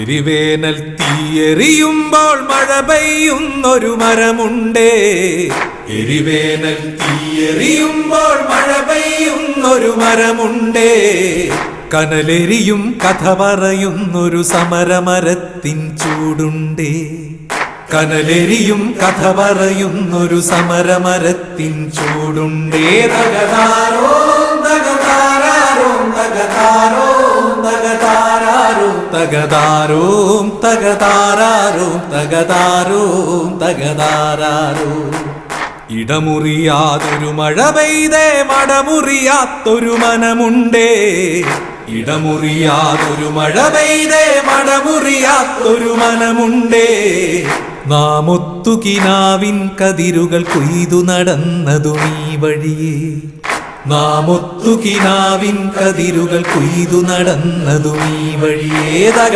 എരിവേനൽ തീയെറിയുമ്പോൾ മഴ പെയ്യുന്നൊരു മരമുണ്ടേ. എരിവേനൽ തീയെറിയുമ്പോൾ മഴ പെയ്യുന്നൊരു മരമുണ്ടേ. കനലെരിയും കഥ പറയുന്നൊരു സമരമരത്തിൻ ചൂടുണ്ടേ. കനലെരിയും കഥ പറയുന്നൊരു സമരമരത്തിൻ ചൂടുണ്ടേ. തകതാരോ തകതാരോ തകതാരോ തകതാരോ തകതാരോ തകതാരോ തകതാരോ തകതാരോ. ഇടമുറിയാതൊരു മഴ പെയ്തേ മടമുറിയാത്തൊരു മനമുണ്ടേ. ഇടമുറിയാതൊരു മഴ പെയ്തേ മടമുറിയാത്തൊരു മനമുണ്ടേ. നാം ഒത്തുകിനാവിൻ കതിരുകൾ കൊയ്തു നടന്നതും ഈ വഴിയേ. നാം ഒത്തുകിനാവിൻ കതിരുകൾ കൊയ്തു നടന്നതും ഈ വഴിയേ. തക